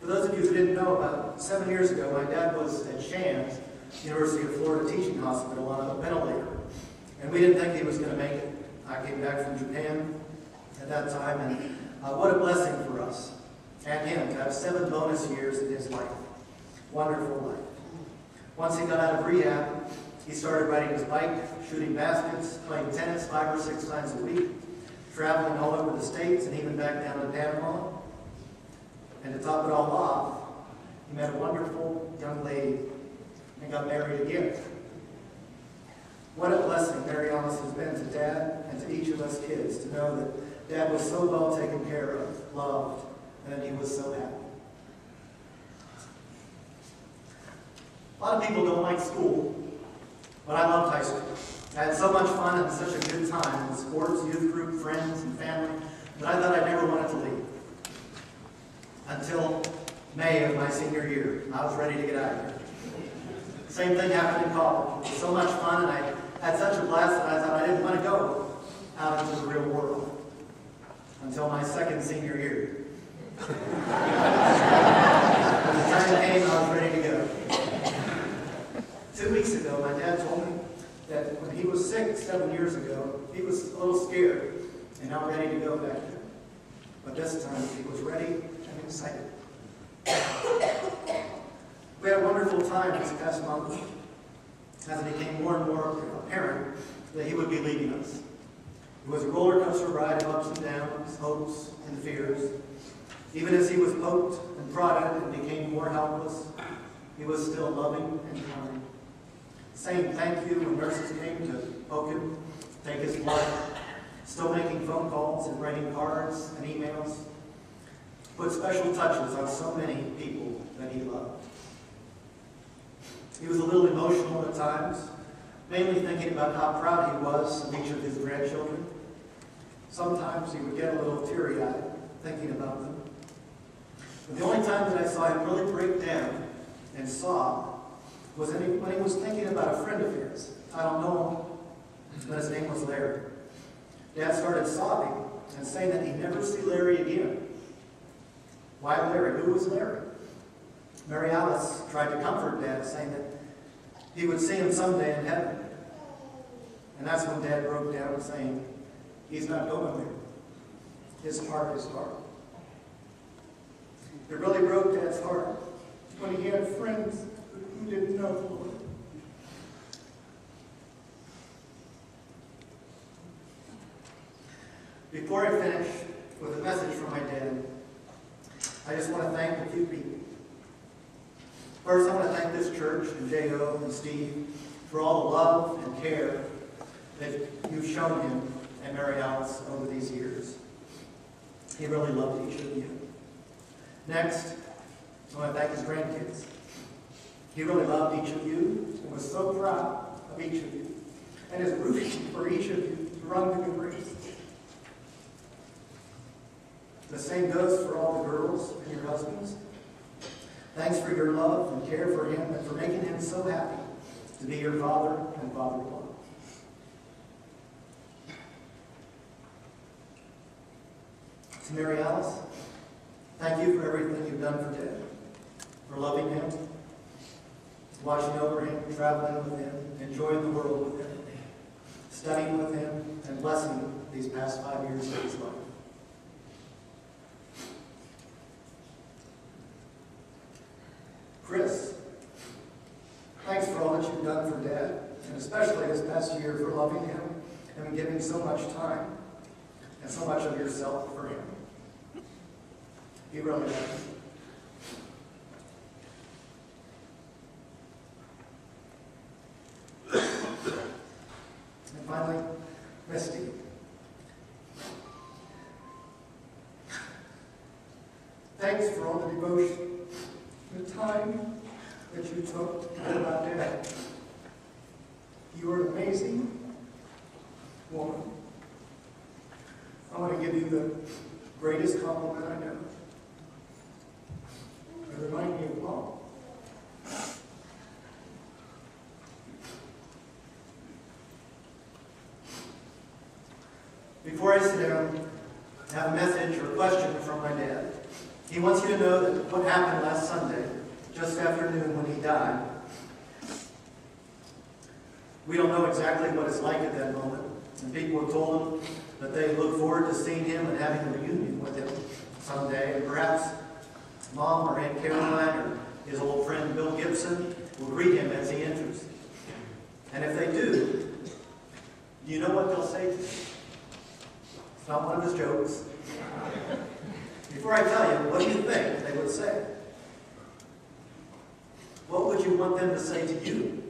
For those of you who didn't know, about 7 years ago, my dad was at Shands, University of Florida Teaching Hospital, on a ventilator. And we didn't think he was going to make it. I came back from Japan at that time, and what a blessing for us and him to have 7 bonus years in his life. Wonderful life. Once he got out of rehab, he started riding his bike, shooting baskets, playing tennis 5 or 6 times a week, traveling all over the States and even back down to Panama. And to top it all off, he met a wonderful young lady and got married again. What a blessing Mary Alice has been to Dad and to each of us kids to know that Dad was so well taken care of, loved, and that he was so happy. A lot of people don't like school, but I loved high school. I had so much fun and such a good time with sports, youth group, friends, and family that I thought I never wanted to leave. Until May of my senior year, I was ready to get out of here. Same thing happened in college. It was so much fun, and I had such a blast that I thought I didn't want to go out into the real world. Until my second senior year. When the time came, I was ready to go. 2 weeks ago, my dad told me that when he was sick 7 years ago, he was a little scared and not ready to go back there. But this time, he was ready and excited. We had a wonderful time this past month as it became more and more apparent that he would be leaving us. It was a roller coaster ride of ups and downs, hopes and fears. Even as he was poked and prodded and became more helpless, he was still loving and kind. Saying thank you when nurses came to poke him, take his blood, still making phone calls and writing cards and emails, put special touches on so many people that he loved. He was a little emotional at times, mainly thinking about how proud he was of each of his grandchildren. Sometimes he would get a little teary-eyed thinking about them. But the only time that I saw him really break down and sob was when he was thinking about a friend of his. I don't know him, but his name was Larry. Dad started sobbing and saying that he'd never see Larry again. Why Larry? Who was Larry? Mary Alice tried to comfort Dad, saying that he would see him someday in heaven. And that's when Dad broke down, saying, he's not going there. His heart is hard. It really broke Dad's heart when he had friends who didn't know the Lord. Before I finish with a message from my dad, I just want to thank a few people. First, I want to thank this church and J.O. and Steve for all the love and care that you've shown him and Mary Alice over these years. He really loved each of you. Next, I want to thank his grandkids. He really loved each of you and was so proud of each of you and is rooting for each of you to run the good race. The same goes for all the girls and your husbands. Thanks for your love and care for him and for making him so happy to be your father and father-in-law. To Mary Alice, thank you for everything you've done for Dad, for loving him, watching over him, traveling with him, enjoying the world with him, studying with him, and blessing these past 5 years of his life. Chris, thanks for all that you've done for Dad, and especially this past year for loving him and giving so much time and so much of yourself for him. You really have. And finally, Misty. Thanks for all the devotion, the time that you took to learn about Dad. You are an amazing woman. I want to give you the greatest compliment I know. You remind me of Mom. Before I sit down, I have a message or question from my dad. He wants you to know that what happened last Sunday, just after noon when he died, we don't know exactly what it's like at that moment. And people have told him that they look forward to seeing him and having a reunion with him someday. And perhaps Mom or Aunt Caroline or his old friend Bill Gibson will greet him as he enters. And if they do you know what they'll say to him? It's not one of his jokes. Before I tell you, what do you think they would say? What would you want them to say to you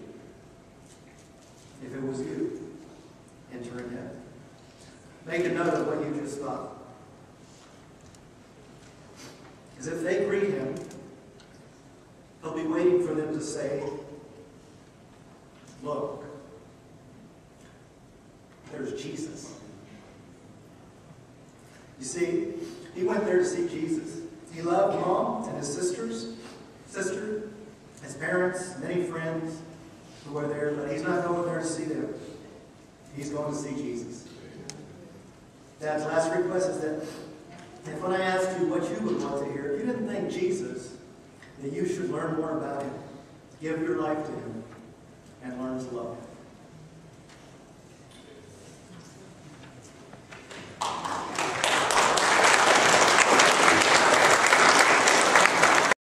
if it was you entering heaven? Make a note of what you just thought. Because if they greet him, he'll be waiting for them to say, look, there's Jesus. You see, he went there to see Jesus. He loved Mom and his sister, his parents, many friends who were there, but he's not going there to see them. He's going to see Jesus. Dad's last request is that if when I asked you what you would want to hear, if you didn't think Jesus, that you should learn more about him, give your life to him, and learn to love him.